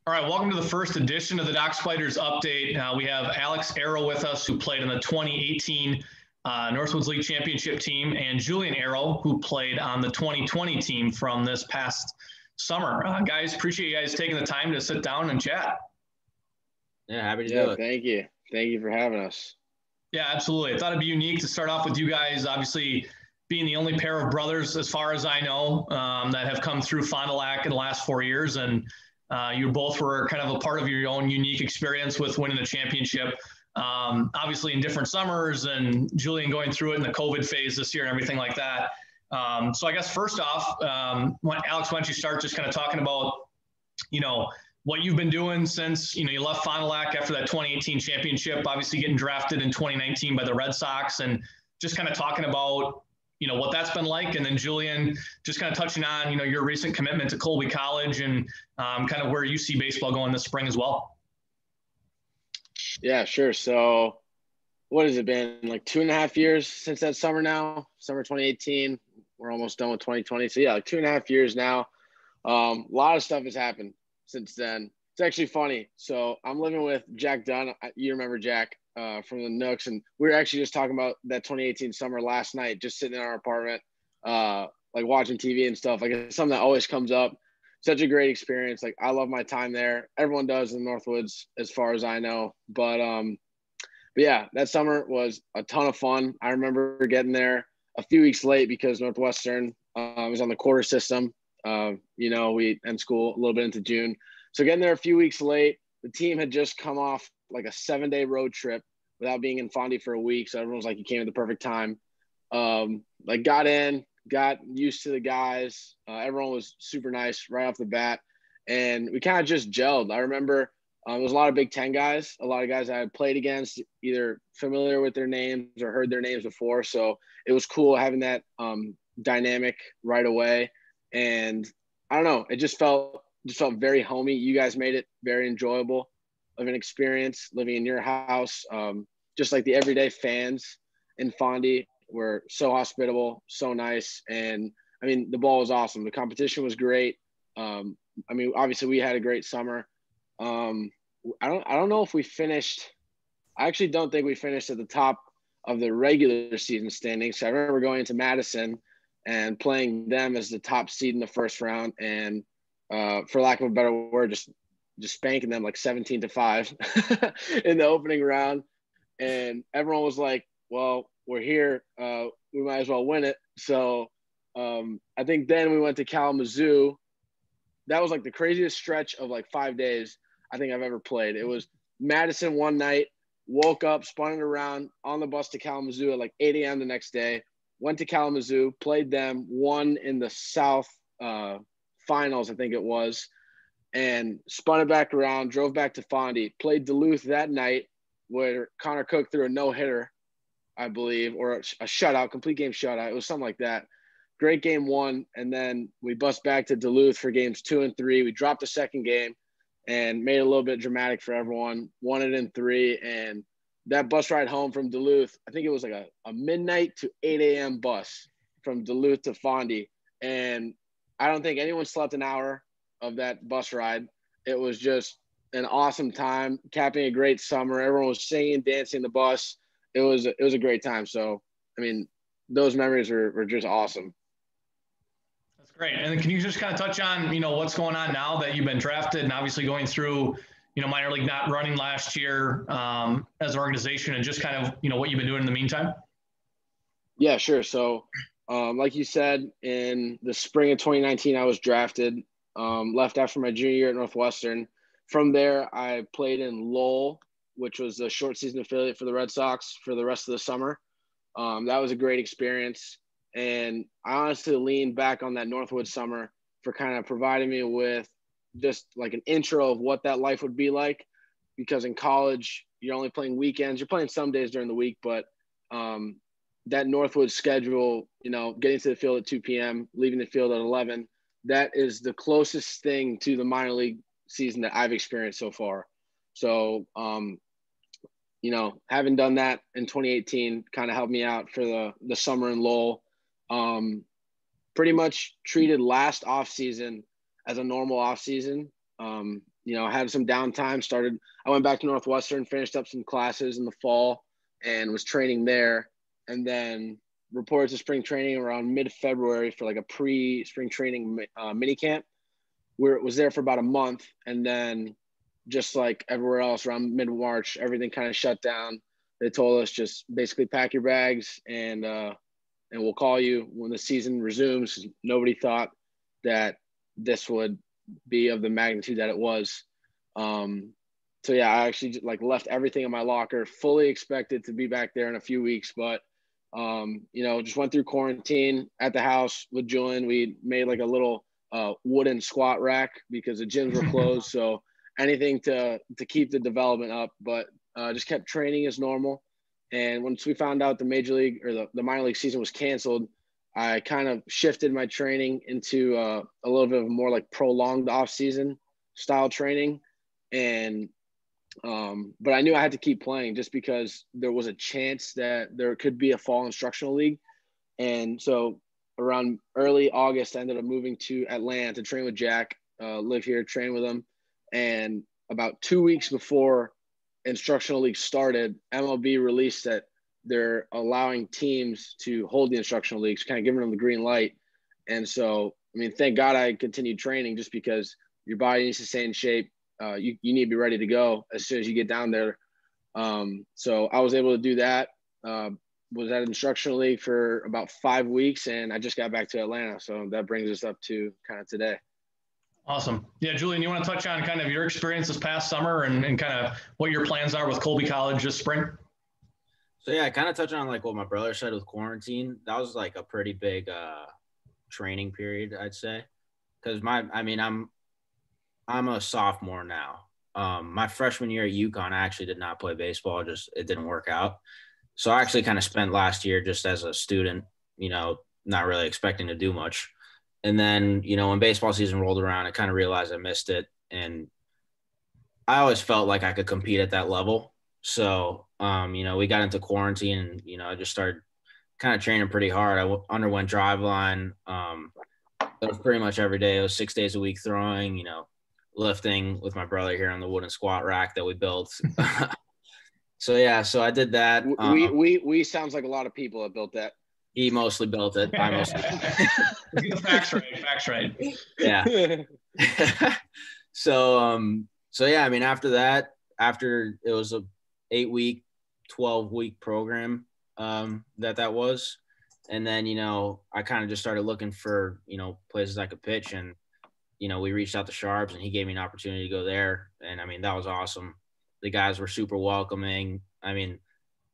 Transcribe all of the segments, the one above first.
All right, welcome to the first edition of the Doc Spiders Update. We have Alex Erro with us, who played on the 2018 Northwoods League Championship team, and Julian Erro, who played on the 2020 team from this past summer. Guys, appreciate you guys taking the time to sit down and chat. Yeah, happy to do it. Thank you. Thank you for having us. Yeah, absolutely. I thought it'd be unique to start off with you guys, obviously being the only pair of brothers, as far as I know, that have come through Fond du Lac in the last 4 years. And you both were kind of a part of your own unique experience with winning the championship, obviously in different summers, and Julian going through it in the COVID phase this year and everything like that. So I guess first off, Alex, why don't you start just kind of talking about, what you've been doing since, you left Fond du Lac after that 2018 championship, obviously getting drafted in 2019 by the Red Sox, and just kind of talking about, what that's been like. And then Julian, just kind of touching on, your recent commitment to Colby College and kind of where you see baseball going this spring as well. Yeah, sure. So what has it been, like 2.5 years since that summer now? Summer 2018. We're almost done with 2020. So yeah, like 2.5 years now. A lot of stuff has happened since then. It's actually funny. So I'm living with Jack Dunn. You remember Jack from the Nooks, and we were actually just talking about that 2018 summer last night, just sitting in our apartment, like watching TV and stuff. Like, it's something that always comes up. Such a great experience. Like, I love my time there. Everyone does in Northwoods, as far as I know. But yeah, that summer was a ton of fun. I remember getting there a few weeks late because Northwestern was on the quarter system. We end school a little bit into June. So getting there a few weeks late, the team had just come off like a 7-day road trip without being in Fondy for a week. So everyone was like, you came at the perfect time. Got in, got used to the guys. Everyone was super nice right off the bat. And we kind of just gelled. I remember there was a lot of Big Ten guys, a lot of guys I had played against, either familiar with their names or heard their names before. So it was cool having that dynamic right away. And I don't know, it just felt very homey. You guys made it very enjoyable of an experience living in your house. Just like the everyday fans in Fondy were so hospitable, so nice. And I mean, the ball was awesome. The competition was great. Obviously we had a great summer. I don't know if we finished. I actually don't think we finished at the top of the regular season standings. So I remember going into Madison and playing them as the top seed in the first round, and for lack of a better word, just spanking them like 17-5 in the opening round. And everyone was like, well, we're here. We might as well win it. So I think then we went to Kalamazoo. That was like the craziest stretch of like 5 days I think I've ever played. It was Madison one night, woke up, spun it around on the bus to Kalamazoo at like 8 a.m. the next day, went to Kalamazoo, played them, won in the South finals, I think it was, and spun it back around, drove back to Fondy, played Duluth that night where Connor Cook threw a no-hitter, I believe, or a shutout, complete game shutout. It was something like that. Great game one, and then we bust back to Duluth for games 2 and 3. We dropped the second game and made it a little bit dramatic for everyone, won it in 3, and that bus ride home from Duluth, I think it was like a midnight to 8 a.m. bus from Duluth to Fondy, and I don't think anyone slept an hour of that bus ride. It was just an awesome time, capping a great summer. Everyone was singing, dancing in the bus. It was a great time. So, I mean, those memories were just awesome. That's great. And can you just kind of touch on, what's going on now that you've been drafted and obviously going through, minor league not running last year as an organization, and just kind of, what you've been doing in the meantime? Yeah, sure. So, like you said, in the spring of 2019, I was drafted, left after my junior year at Northwestern. From there, I played in Lowell, which was a short season affiliate for the Red Sox for the rest of the summer. That was a great experience. And I honestly leaned back on that Northwoods summer for kind of providing me with just like an intro of what that life would be like, because in college, you're only playing weekends. You're playing some days during the week, but that Northwoods schedule, getting to the field at 2 p.m., leaving the field at 11, that is the closest thing to the minor league season that I've experienced so far. So, having done that in 2018 kind of helped me out for the summer in Lowell. Pretty much treated last off season as a normal off season. had some downtime, I went back to Northwestern, finished up some classes in the fall and was training there. And then reported to spring training around mid-February for like a pre-spring training mini camp, where it was there for about a month. And then just like everywhere else around mid-March, everything kind of shut down. They told us just basically pack your bags and we'll call you when the season resumes. Nobody thought that this would be of the magnitude that it was. So yeah, I actually like left everything in my locker, fully expected to be back there in a few weeks, but just went through quarantine at the house with Julian. We made like a little wooden squat rack because the gyms were closed. So anything to keep the development up, but just kept training as normal. And once we found out the major league or the minor league season was canceled, I kind of shifted my training into a little bit of more like prolonged off season style training. And but I knew I had to keep playing just because there was a chance that there could be a fall instructional league. And so around early August, I ended up moving to Atlanta to train with Jack, live here, train with him. And about 2 weeks before instructional league started, MLB released that they're allowing teams to hold the instructional leagues, kind of giving them the green light. And so, I mean, thank God I continued training just because your body needs to stay in shape. You need to be ready to go as soon as you get down there. So I was able to do that. Was at instructional league for about 5 weeks, and I just got back to Atlanta. So that brings us up to kind of today. Awesome. Yeah, Julian, you want to touch on kind of your experience this past summer and kind of what your plans are with Colby College this spring? So yeah, I kind of touched on like what my brother said with quarantine. That was like a pretty big training period, I'd say, because I'm a sophomore now. My freshman year at UConn, I actually did not play baseball. Just it didn't work out. So I actually kind of spent last year just as a student, not really expecting to do much. And then, when baseball season rolled around, I kind of realized I missed it. And I always felt like I could compete at that level. So, we got into quarantine and, I just started kind of training pretty hard. I underwent driveline. It was pretty much every day. It was 6 days a week throwing, lifting with my brother here on the wooden squat rack that we built. So I did that. We sounds like a lot of people have built that. He mostly built it. I mostly. Get the facts right. Facts right. Yeah. So yeah, I mean, after it was a 8-week, 12-week program that was, and then I kind of just started looking for places I could pitch, and we reached out to Sharps, and he gave me an opportunity to go there, and I mean that was awesome. The guys were super welcoming. I mean,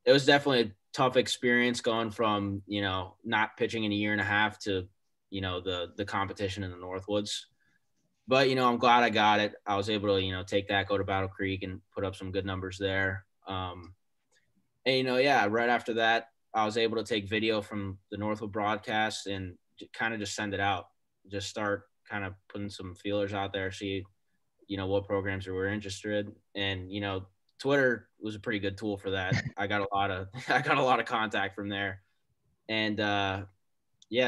it was definitely a tough experience going from, not pitching in a year and a half to, the competition in the Northwoods. But, I'm glad I got it. I was able to, take that, go to Battle Creek and put up some good numbers there. And, right after that, I was able to take video from the Northwood broadcast and kind of just send it out. Just start kind of putting some feelers out there, see, what programs were interested. And, Twitter was a pretty good tool for that. I got a lot of contact from there. And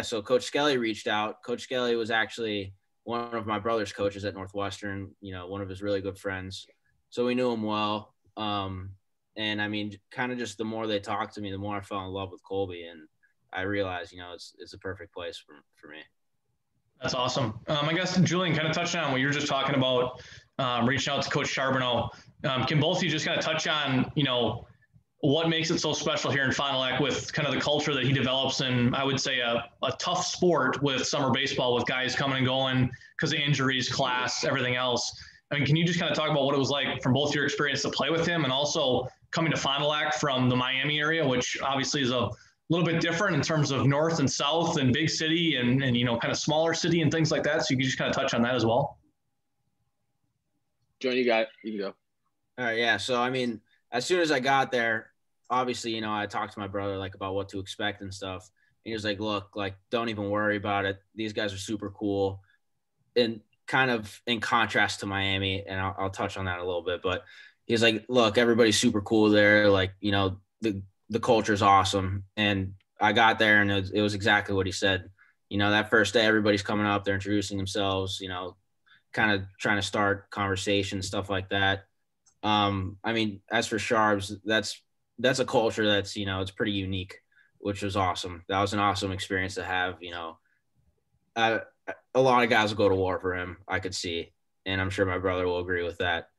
so Coach Skelly reached out. Coach Skelly was actually one of my brother's coaches at Northwestern, one of his really good friends. So we knew him well. And I mean, kind of just the more they talked to me, the more I fell in love with Colby. And I realized, it's a perfect place for me. That's awesome. I guess, Julian, kind of touched on what you were just talking about, reaching out to Coach Charbonneau. Can both of you just kind of touch on, what makes it so special here in Fond du Lac with kind of the culture that he develops in, I would say, a tough sport with summer baseball with guys coming and going because of injuries, class, everything else. I mean, can you just kind of talk about what it was like from both your experience to play with him and also coming to Fond du Lac from the Miami area, which obviously is a little bit different in terms of north and south and big city and kind of smaller city and things like that. So you can just kind of touch on that as well. John, you got it. You can go. All right. Yeah. So, I mean, as soon as I got there, obviously, I talked to my brother like about what to expect and stuff. And he was like, look, like, don't even worry about it. These guys are super cool. And kind of in contrast to Miami, and I'll touch on that a little bit, but he's like, look, everybody's super cool there. Like, the culture is awesome. And I got there and it was exactly what he said. That first day, everybody's coming up, they're introducing themselves, kind of trying to start conversations, stuff like that. I mean, as for Sharps, that's a culture that's, it's pretty unique, which was awesome. That was an awesome experience to have. A lot of guys will go to war for him, I could see, and I'm sure my brother will agree with that.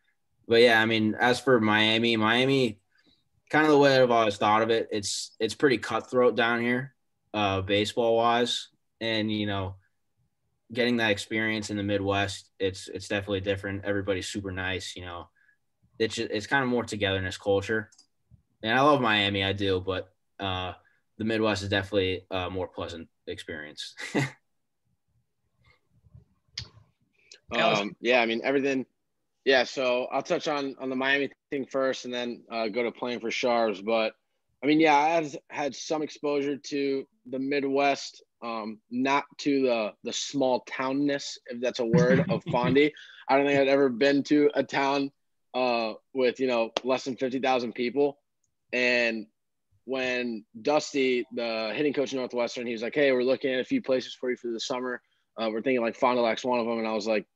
But yeah, I mean, as for Miami, kind of the way I've always thought of it, it's pretty cutthroat down here, baseball wise, and getting that experience in the Midwest, it's definitely different. Everybody's super nice, it's kind of more togetherness culture, and I love Miami, I do, but the Midwest is definitely a more pleasant experience. Yeah, I mean, everything. Yeah, so I'll touch on the Miami thing first and then go to playing for Sharps. But I mean, yeah, I've had some exposure to the Midwest, not to the small townness, if that's a word, of Fondy. I don't think I'd ever been to a town with, less than 50,000 people. And when Dusty, the hitting coach at Northwestern, he was like, hey, we're looking at a few places for you for the summer. We're thinking like Fond du Lac's one of them. And I was like,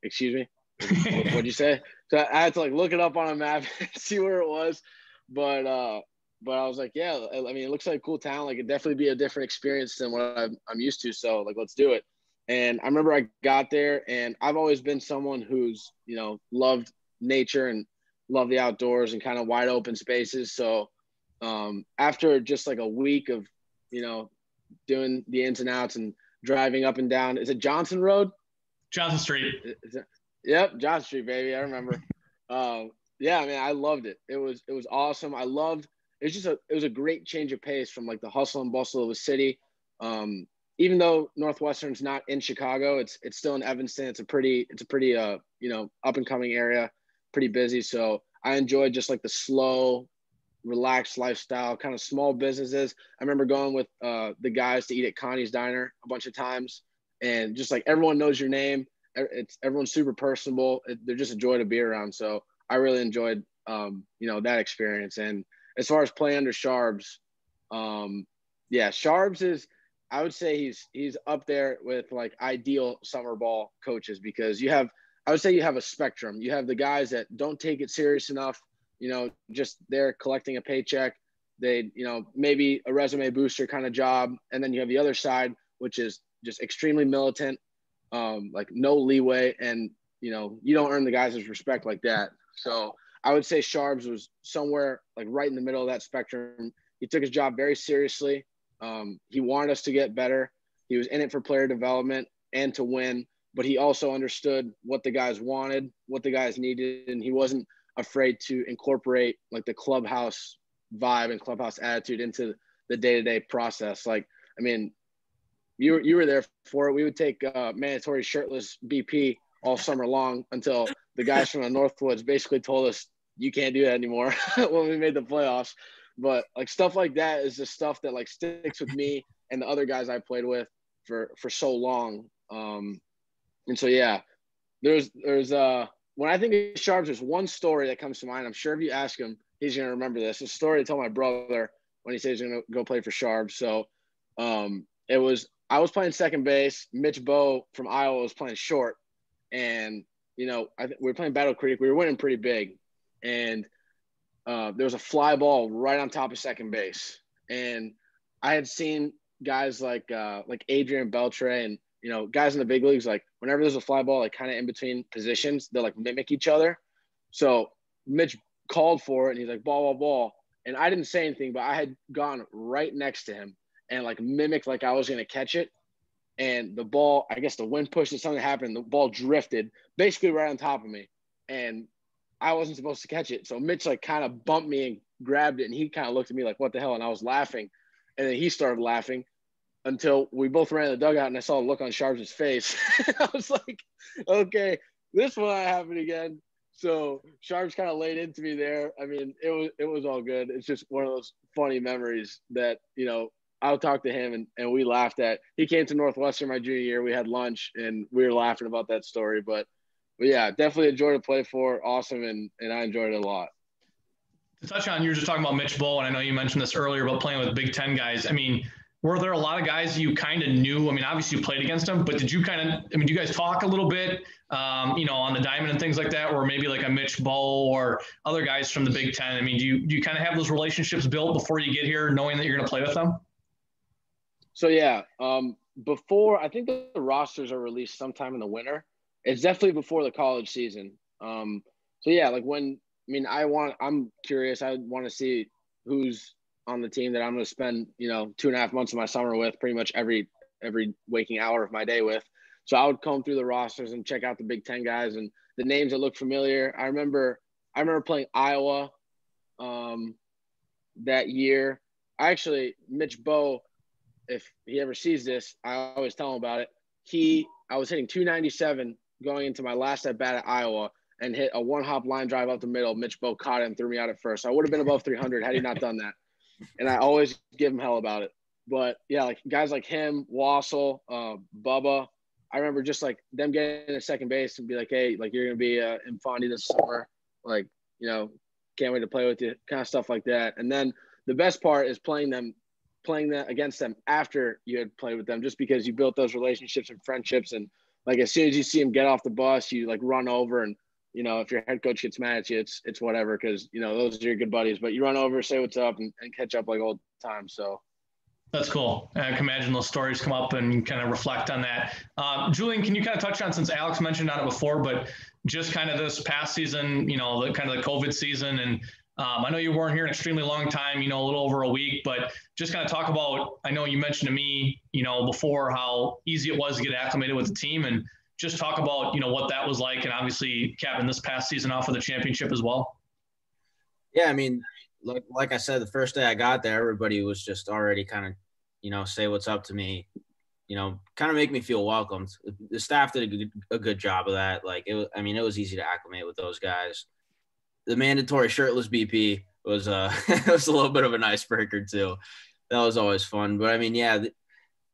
excuse me? What'd you say? So I had to look it up on a map and see where it was. But I was like, yeah, I mean, it looks like a cool town. It'd definitely be a different experience than what I'm used to. So let's do it. And I remember I got there, and I've always been someone who's, loved nature and loved the outdoors and kind of wide open spaces. So after just a week of, doing the ins and outs and driving up and down, is it Johnson Road? Johnson Street. Yep, Johnson Street, baby. I remember. Yeah, I mean, I loved it. It was awesome. I loved. It was a great change of pace from the hustle and bustle of the city. Even though Northwestern's not in Chicago, it's still in Evanston. It's a pretty up and coming area, pretty busy. So I enjoyed just the slow, relaxed lifestyle, kind of small businesses. I remember going with the guys to eat at Connie's Diner a bunch of times, and just everyone knows your name. Everyone's super personable. They're just a joy to be around. So I really enjoyed, that experience. And as far as playing under Sharps, Sharps is, I would say he's up there with ideal summer ball coaches, because I would say you have a spectrum. You have the guys that don't take it serious enough, just they're collecting a paycheck. They, maybe a resume booster kind of job. And then you have the other side, which is just extremely militant, no leeway, and you don't earn the guys' respect like that. So I would say Sharps was somewhere right in the middle of that spectrum. He took his job very seriously. He wanted us to get better. He was in it for player development and to win, but he also understood what the guys wanted, what the guys needed, and he wasn't afraid to incorporate the clubhouse vibe and clubhouse attitude into the day-to-day process. I mean, you were there for it. We would take mandatory shirtless BP all summer long until the guys from the Northwoods basically told us you can't do that anymore when we made the playoffs. But stuff like that is the stuff that sticks with me and the other guys I played with for so long. And so yeah, there's when I think of Sharps, there's one story that comes to mind. I'm sure if you ask him, he's gonna remember this. It's a story to tell my brother when he says he's gonna go play for Sharps. So I was playing second base. Mitch Bowe from Iowa was playing short, and we were playing Battle Creek. We were winning pretty big, and there was a fly ball right on top of second base, and I had seen guys like Adrian Beltre and guys in the big leagues, whenever there's a fly ball kind of in between positions, they'll mimic each other. So Mitch called for it, and he's like, ball, ball, ball, and I didn't say anything, but I had gone right next to him and mimicked I was going to catch it. And the ball, I guess the wind pushed it, something happened. The ball drifted basically right on top of me. And I wasn't supposed to catch it. So Mitch kind of bumped me and grabbed it. And he kind of looked at me what the hell? And I was laughing. And then he started laughing until we both ran to the dugout, and I saw a look on Sharps' face. I was like, okay, this will not happen again. So Sharps kind of laid into me there. I mean, it was all good. It's just one of those funny memories that, I'll talk to him and we laughed at. He came to Northwestern my junior year. We had lunch and we were laughing about that story. But yeah, definitely enjoyed to play for. Awesome, and I enjoyed it a lot. To touch on, you were just talking about Mitch Bowe, and I know you mentioned this earlier about playing with Big Ten guys. I mean, were there a lot of guys you kind of knew? I mean, obviously you played against them, but did you kind of, I mean, do you guys talk a little bit, on the diamond and things like that, or maybe like a Mitch Bowe or other guys from the Big Ten? I mean, do you kind of have those relationships built before you get here, knowing that you're going to play with them? So yeah, before I think the rosters are released sometime in the winter. It's definitely before the college season. So yeah, like I'm curious. I want to see who's on the team that I'm going to spend, 2.5 months of my summer with, pretty much every waking hour of my day with. So I would comb through the rosters and check out the Big Ten guys and the names that look familiar. I remember playing Iowa that year. Mitch Bowe, if he ever sees this, I always tell him about it. I was hitting 297 going into my last at bat at Iowa and hit a one-hop line drive up the middle. Mitch Bowe caught it and threw me out at first. So I would have been above 300 had he not done that. And I always give him hell about it. But, yeah, like guys like him, Wassel, Bubba, I remember just like them getting to second base and be like, hey, like you're going to be in Fond du Lac this summer. Like, can't wait to play with you, kind of stuff like that. And then the best part is playing against them after you had played with them, just because you built those relationships and friendships. And like, as soon as you see them get off the bus, you like run over and, if your head coach gets mad at you, it's whatever. Cause those are your good buddies, but you run over, say what's up and catch up like old times. So that's cool. I can imagine those stories come up and kind of reflect on that. Julian, can you kind of touch on, since Alex mentioned on it before, but just kind of this past season, the kind of the COVID season, and I know you weren't here an extremely long time, a little over a week, but just kind of talk about, I know you mentioned to me, before how easy it was to get acclimated with the team, and just talk about, what that was like, and obviously capping this past season off with a championship as well. Yeah, I mean, like I said, the first day I got there, everybody was just already kind of, say what's up to me, kind of make me feel welcomed. The staff did a good job of that. Like, it was easy to acclimate with those guys. The mandatory shirtless BP was it was a little bit of an icebreaker too. That was always fun. But I mean, yeah,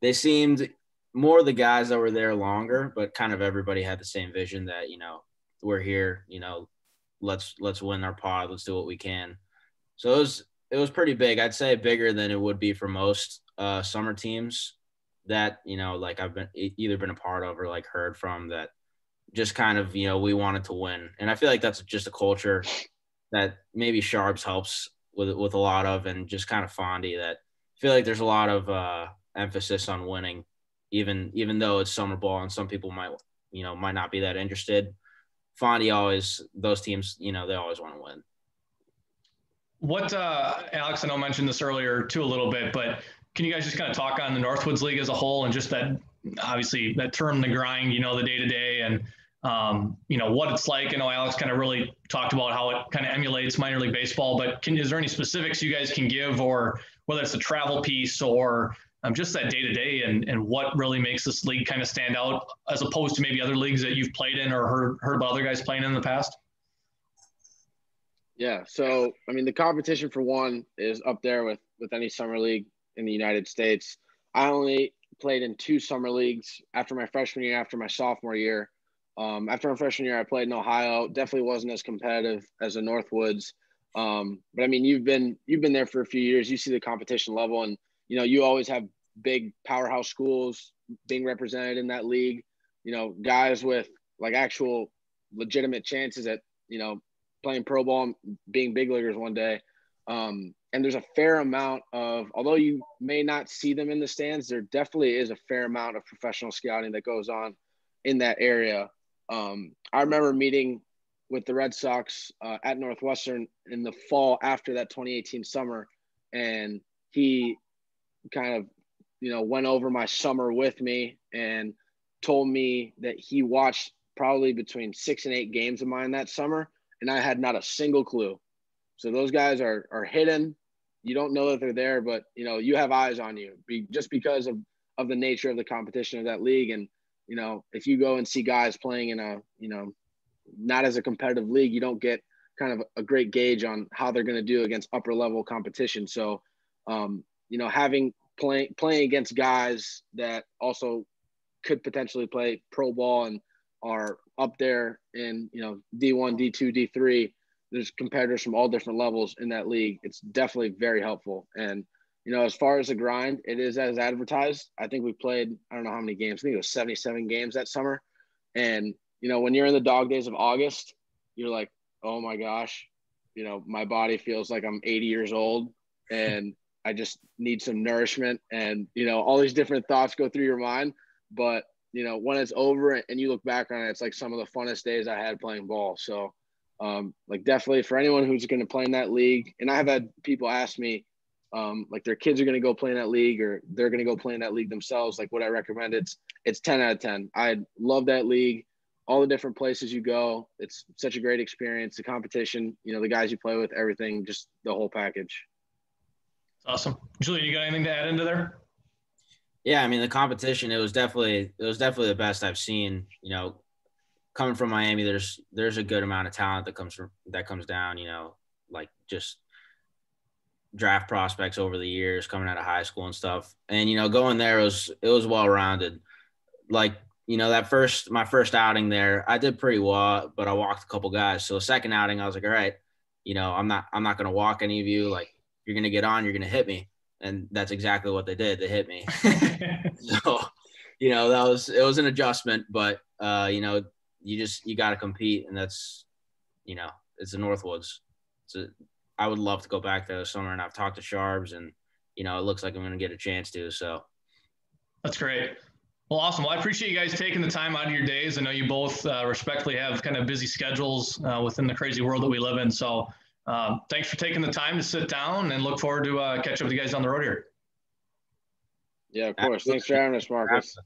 they seemed more the guys that were there longer, but kind of everybody had the same vision that, we're here, let's win our pod. Let's do what we can. So it was pretty big. I'd say bigger than it would be for most summer teams that, like I've either been a part of or like heard from, that just kind of, we wanted to win. And I feel like that's just a culture that maybe Sharps helps with a lot of, and just kind of Fondy, that I feel like there's a lot of emphasis on winning, even though it's summer ball and some people might not be that interested. Fondy always, those teams, they always want to win. What, Alex, I know mentioned this earlier too a little bit, but can you guys just kind of talk on the Northwoods League as a whole, and just that, obviously that term, the grind, the day-to-day, and what it's like? I know Alex kind of really talked about how it kind of emulates minor league baseball, but is there any specifics you guys can give, or whether it's a travel piece or just that day-to-day, and what really makes this league kind of stand out as opposed to maybe other leagues that you've played in or heard about other guys playing in the past? Yeah. So, I mean, the competition for one is up there with any summer league in the United States. I only played in 2 summer leagues after my freshman year, after my sophomore year. After my freshman year, I played in Ohio. Definitely wasn't as competitive as the Northwoods. But I mean, you've been there for a few years. You see the competition level, and you always have big powerhouse schools being represented in that league. Guys with like actual legitimate chances at playing pro ball and being big leaguers one day. And there's a fair amount of, although you may not see them in the stands, there definitely is a fair amount of professional scouting that goes on in that area. I remember meeting with the Red Sox at Northwestern in the fall after that 2018 summer, and he kind of, went over my summer with me and told me that he watched probably between 6 and 8 games of mine that summer, and I had not a single clue. So those guys are hidden. You don't know that they're there, but you have eyes on you just because of the nature of the competition of that league. And if you go and see guys playing in a not as a competitive league, you don't get kind of a great gauge on how they're going to do against upper level competition. So playing against guys that also could potentially play pro ball and are up there in D1, D2, D3. There's competitors from all different levels in that league. It's definitely very helpful. And as far as the grind, it is as advertised. I think we played, I don't know how many games. I think it was 77 games that summer. And, when you're in the dog days of August, you're like, oh my gosh, my body feels like I'm 80 years old and I just need some nourishment. And, all these different thoughts go through your mind. But, when it's over and you look back on it, it's like some of the funnest days I had playing ball. So, definitely for anyone who's going to play in that league. And I have had people ask me, their kids are going to go play in that league or they're going to go play in that league themselves. Like what I recommend, it's 10 out of 10. I love that league, all the different places you go. It's such a great experience. The competition, the guys you play with, everything, just the whole package. Awesome. Julian, you got anything to add into there? Yeah. I mean, the competition, it was definitely the best I've seen, coming from Miami. There's a good amount of talent that comes down, like just draft prospects over the years coming out of high school and stuff. And, going there, it was well-rounded. Like, my first outing there, I did pretty well, but I walked a couple guys. So the second outing, I was like, all right, I'm not going to walk any of you. Like, you're going to get on, you're going to hit me. And that's exactly what they did. They hit me. So, it was an adjustment, but, you got to compete. And that's, it's the Northwoods. I would love to go back there this summer, and I've talked to Sharbs, and, it looks like I'm going to get a chance to. So that's great. Well, awesome. Well, I appreciate you guys taking the time out of your days. I know you both respectfully have kind of busy schedules within the crazy world that we live in. So thanks for taking the time to sit down, and look forward to catch up with you guys on the road here. Yeah, of course. Absolutely. Thanks for having us, Marcus.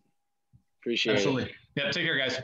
Appreciate it. Absolutely. Yeah, take care, guys.